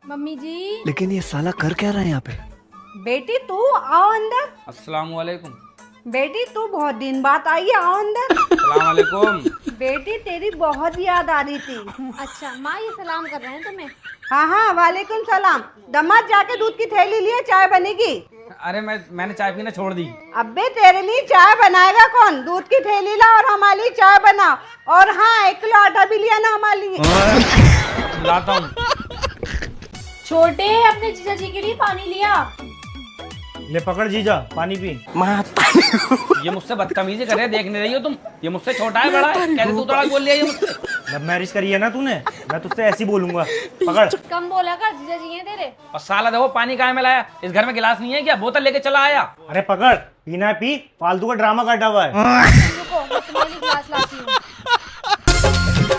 Mummy जी। लेकिन ये साला कर क्या रहा है यहाँ पे? बेटी तू आओ अंदर। अस्सलाम वालेकुम। बेटी तू बहुत दिन बाद आई है, आओ अंदर। अस्सलाम वालेकुम। बेटी तेरी बहुत याद आ रही थी। अच्छा माँ ये सलाम कर रहे हैं तुम्हें। हाँ हाँ वालेकुम सलाम। दमाद जाके दूध की थैली लिए, चाय बनेगी। अरे मैंने चाय पीना छोड़ दी। अबे तेरे लिए चाय बनाएगा कौन? दूध की थैली ला और हमारे लिए चाय बना। और हाँ 1 किलो आटा भी लिया ना हमारे लिए। लाता हूँ। छोटे अपने जीजा जी के लिए पानी लिया। ले पकड़ जीजा, पानी पी। ये मुझसे बदतमीजी कर रहे, देख नहीं रही हो तुम? ये मुझसे छोटा है बड़ा है? कैसे तू थोड़ा बोल लिया ये मुझसे? लव मैरिज करी है ना तूने, मैं तुझसे ऐसी बोलूंगा। पकड़। कम बोला कर, जीजा जी हैं तेरे। और साला देखो पानी कहाँ में लाया? इस घर में गिलास नहीं है क्या? बोतल लेके चला आया। अरे पकड़, पीना है पी, फालतू का ड्रामा काटा हुआ है। रुको मैं तुम्हारे लिए गिलास लाती हूँ।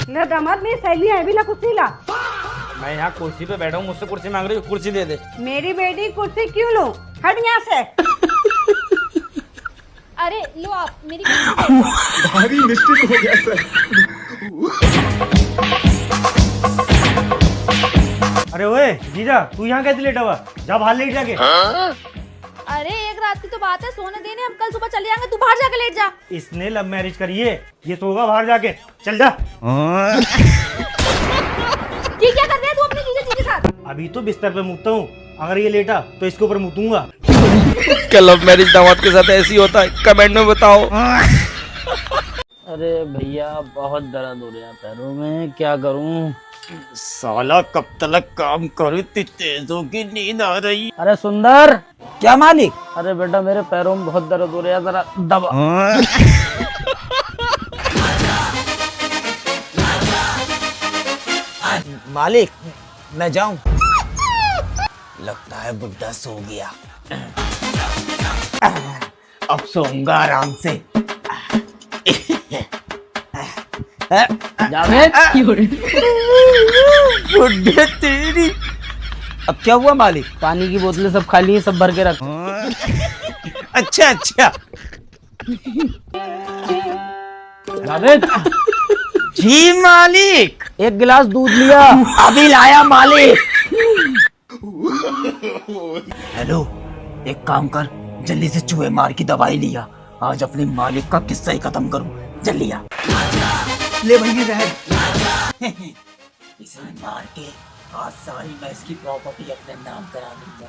ले दमाद मेरी सहेली है भी, ला कुर्सी ला। मैं यहाँ कुर्सी पे बैठा हूँ, मुझसे कुर्सी मांग रही हूँ, कुर्सी दे दे। मेरी बेटी कुर्सी क्यों लूं? हट यहाँ से। अरे लो आप मेरी कुर्सी दे दो। भारी मिस्टेक हो गया सर। अरे ओए जीजा, तू यहाँ कैसे लेटा हुआ? जा बाहर लेट जाके। अरे एक रात की तो बात है, सोने देने, हम कल सुबह चले जाएंगे, तू बाहर जाके लेट जा। इसने लव मैरिज करी है, ये सोगा बाहर जाके। चल जा। ये क्या कर रहे हैं तू अपने जीजा जी के साथ? अभी तो बिस्तर पे मुकता हूँ, अगर ये लेटा तो इसके ऊपर मुतूंगा। क्या लव मैरिज दामाद के साथ ऐसी होता है? कमेंट में बताओ। अरे भैया बहुत दर्द हो रहा है पैरों में, क्या करूं? साला कब तक काम करूं, इतनी तेजों की नींद आ रही। अरे सुंदर, क्या मालिक? अरे बेटा मेरे पैरों में बहुत दर्द हो रहा है, जरा दबा। मालिक मैं जाऊं? लगता है बुड्ढा सो गया। अब सोऊंगा आराम से। जावेद, बुड्ढे तेरी। अब क्या हुआ मालिक? पानी की बोतलें सब खाली है, सब भर के रख। अच्छा अच्छा। जावेद, जी मालिक। एक गिलास दूध लिया। अभी लाया मालिक। हेलो, एक काम कर, जल्दी से चूहे मार की दवाई लिया। आज अपने मालिक का किस्सा ही खत्म करूं। जल्दी आ। ले भैया रहन। इसे मार के आज सारी मैं इसकी प्रॉपर्टी अपने नाम करा दूंगा।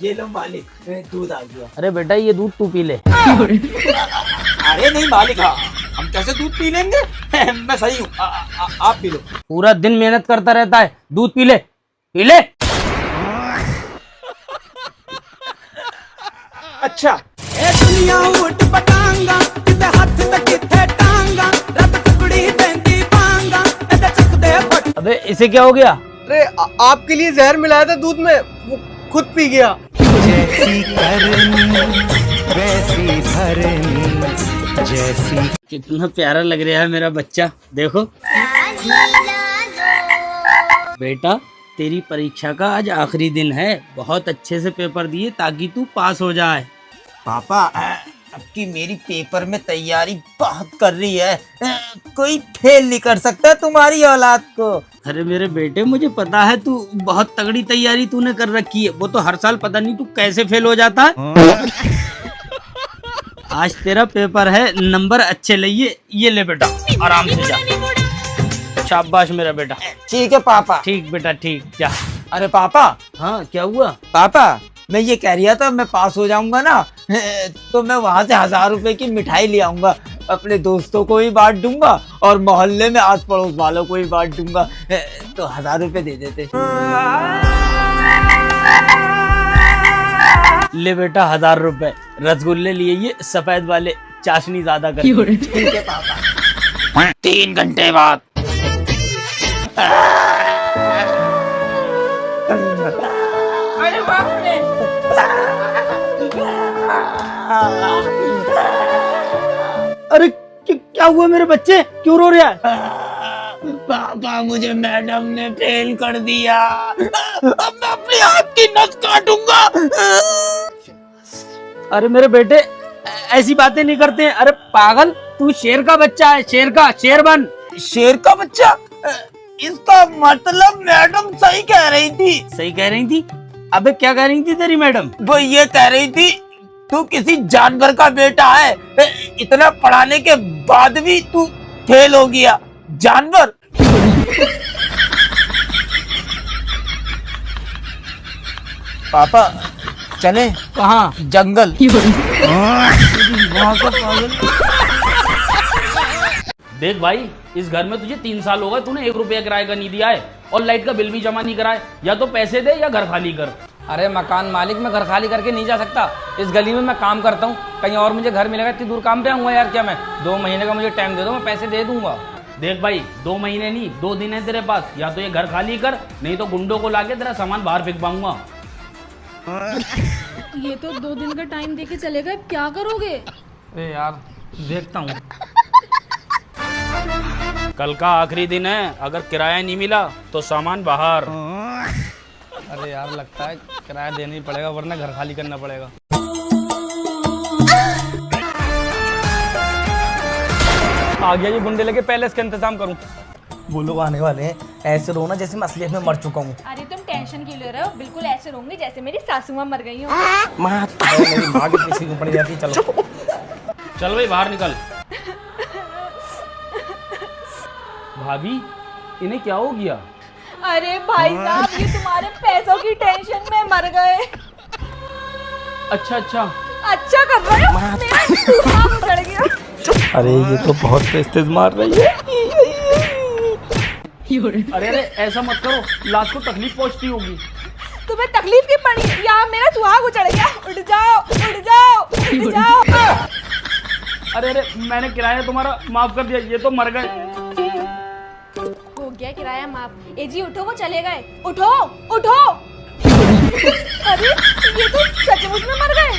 ये लो मालिक, दूध आ गया। अरे बेटा ये दूध तू पी ले। अरे नहीं मालिक, हाँ हम कैसे दूध पी लेंगे? मैं सही हूँ, आप पी लो। पूरा दिन मेहनत करता रहता है, दूध पी ले, पी ले। अच्छा। अबे इसे क्या हो गया? अरे आपके लिए जहर मिलाया था दूध में, वो खुद पी गया। जैसी करनी वैसी भरनी, जैसी। कितना प्यारा लग रहा है मेरा बच्चा, देखो। बेटा तेरी परीक्षा का आज आखिरी दिन है, बहुत अच्छे से पेपर दिए ताकि तू पास हो जाए। पापा अब की मेरी पेपर में तैयारी बहुत कर रही है, कोई फेल नहीं कर सकता तुम्हारी औलाद को। अरे मेरे बेटे मुझे पता है तू बहुत तगड़ी तैयारी तूने कर रखी है, वो तो हर साल पता नहीं तू कैसे फेल हो जाता है। आज तेरा पेपर है, नंबर अच्छे लाइए। ये ले बेटा, आराम से जा। शाबाश मेरा बेटा। ठीक है पापा। ठीक बेटा ठीक, जा। अरे पापा। हाँ क्या हुआ? पापा मैं ये कह रहा था, मैं पास हो जाऊंगा ना तो मैं वहां से 1000 रुपए की मिठाई ले आऊंगा, अपने दोस्तों को भी बांट दूंगा और मोहल्ले में आस पड़ोस वालों को भी बांट दूंगा। तो 1000 रुपए दे देते। ले बेटा 1000 रुपए, रसगुल्ले लिए ये सफेद वाले, चाशनी ज्यादा कर। ठीक है पापा। 3 घंटे बाद। अरे बाप रे। अरे क्या हुआ मेरे बच्चे, क्यों रो रहा है? पापा मुझे मैडम ने फेल कर दिया, अब मैं अपने हाथ की नस काटूंगा। अरे मेरे बेटे ऐसी बातें नहीं करते हैं। अरे पागल, तू शेर का बच्चा है, शेर का, शेर बन। शेर का बच्चा? इसका मतलब मैडम सही कह रही थी। सही कह रही थी? अबे क्या कह रही थी तेरी मैडम? वो ये कह रही थी तू किसी जानवर का बेटा है, इतना पढ़ाने के बाद भी तू फेल हो गया। जानवर? पापा चले? कहाँ? जंगल। वहाँ का पागल। देख भाई, इस घर में तुझे 3 साल हो गए, तूने 1 रुपया किराए का नहीं दिया है और लाइट का बिल भी जमा नहीं कराए। या तो पैसे दे या घर खाली कर। अरे मकान मालिक, मैं घर खाली करके नहीं जा सकता। इस गली में मैं काम करता हूँ, कहीं और मुझे घर मिलेगा, इतनी दूर काम पे आऊंगा यार। क्या मैं 2 महीने का मुझे टाइम दे दो, मैं पैसे दे दूंगा। देख भाई, 2 महीने नहीं 2 दिन है तेरे पास। या तो ये घर खाली कर, नहीं तो गुंडों को लाके तेरा सामान बाहर फेंक पाऊंगा। ये तो 2 दिन का टाइम देके चले गए, क्या करोगे? अरे यार देखता हूँ। कल का आखिरी दिन है, अगर किराया नहीं मिला तो सामान बाहर। अरे यार लगता है किराया देना ही पड़ेगा, वरना घर खाली करना पड़ेगा। आ गया ये गुंडे लेके, पहले इसका इंतजाम करूं। वो लोग आने वाले हैं, ऐसे रोना जैसे मैं असलियत में मर चुका हूँ। अरे तुम टेंशन क्यों ले रहे हो? बिल्कुल ऐसे रहूंगी जैसे मेरी सासू माँ मर गई हो। मेरी माँ के पीछे क्यों पड़ी जाती? चलो चल भाई बाहर निकल। भाभी, इन्हें क्या हो गया? अरे भाई साहब, ये तुम्हारे पैसों की टेंशन में मर गए। अच्छा अच्छा। अच्छा कर रहे हो, मेरा दिमाग उजड़ गया। अरे ये तो बहुत तेज मार रही है। अरे अरे ऐसा मत करो, लाश को तकलीफ पहुंचती होगी। तुम्हें तकलीफ की पड़ी? यहाँ मेरा सुहाग उजड़ गया। उठ जाओ, उठ जाओ, उठ जाओ। अरे अरे मैंने किराया तुम्हारा माफ कर दिया, ये तो मर गए। हो गया किराया माफ। ए जी उठो, वो चले गए। उठो उठो। अरे ये तो सचमुच में मर गए।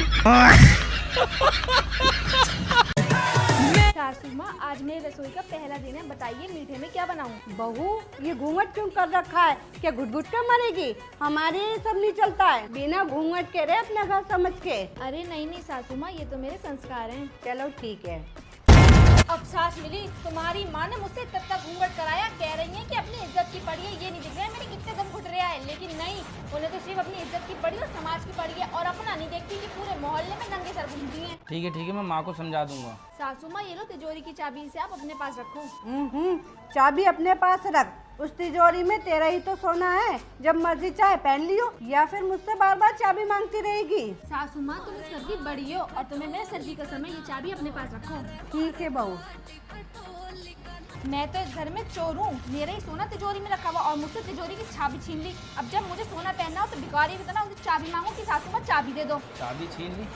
सासू माँ, आज मेरी रसोई का पहला दिन है, बताइए मीठे में क्या बनाऊं? बहू, ये घूंघट क्यों कर रखा है? क्या घुट-घुट कर मरेगी? हमारे ये सब नहीं चलता है, बिना घूंघट के रहे अपना घर समझ के। अरे नहीं नहीं सासू माँ, ये तो मेरे संस्कार हैं। चलो ठीक है। अब सास मिली, तुम्हारी माँ ने मुझसे तब तक घूंघट कराया, कह रही है कि अपनी इज्जत की पड़ी है। ये नहीं दिख रहा है मेरे कितने दम घुट रहा है, लेकिन नहीं, उन्हें तो सिर्फ अपनी इज्जत की पड़ी और समाज की पड़ी है, और अपना नहीं देखती कि पूरे मोहल्ले में नंगे सर घूमती हैं। ठीक है, मैं माँ को समझा दूंगा। सासू माँ, ये लो तिजोरी की चाबी, से आप अपने पास रखो। चाबी अपने पास रख। उस तिजोरी में तेरा ही तो सोना है, जब मर्जी चाहे पहन लियो, या फिर मुझसे बार बार चाबी मांगती रहेगी। सासू माँ, तुम इस घर की बड़ी हो और तुम्हें मेरे सर की कसम है, ये चाबी अपने पास रखो। ठीक है बहू। मैं तो इस घर में चोर हूँ, मेरा ही सोना तिजोरी में रखा हुआ और मुझसे तिजोरी की चाबी छीन ली। अब जब मुझे सोना पहनना हो तो भिखारी भी तो ना उसे चाबी मांगो कि सासू माँ चाबी दे दो। चाबी छीन ली?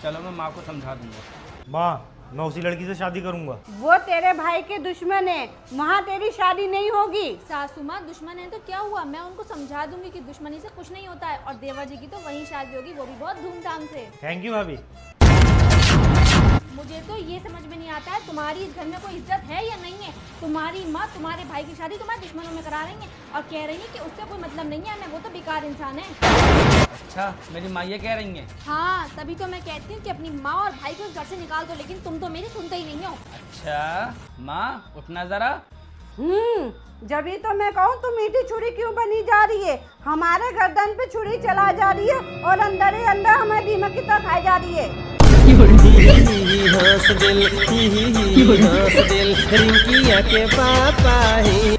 चलो मैं माँ को समझा दूंगा। माँ, मैं उसी लड़की से शादी करूंगा। वो तेरे भाई के दुश्मन है, वहाँ तेरी शादी नहीं होगी। सासू माँ, दुश्मन है तो क्या हुआ? मैं उनको समझा दूंगी कि दुश्मनी से कुछ नहीं होता है, और देवर जी की तो वहीं शादी होगी, वो भी बहुत धूमधाम से। थैंक यू भाभी। मुझे तो ये समझ में नहीं आता है, तुम्हारी इस घर में कोई इज्जत है या नहीं है? तुम्हारी माँ तुम्हारे भाई की शादी तुम्हारे दुश्मनों में करा रही है और कह रही है कि उससे कोई मतलब नहीं है, वो तो बेकार इंसान है। अच्छा, मेरी माँ ये कह रही है? हाँ, तभी तो मैं कहती हूँ कि अपनी माँ और भाई को इस घर से निकाल दो, लेकिन तुम तो मेरी सुनते ही नहीं हो। अच्छा माँ, उठना जरा। जब ही तो मैं कहूँ तू मीठी छुरी क्यों बनी जा रही है? हमारे गर्दन पे छुरी चला जा रही है और अंदर ही अंदर हमें दीमक की तरह खाई जा रही है। हंस दिल रिंकिया के पापा ही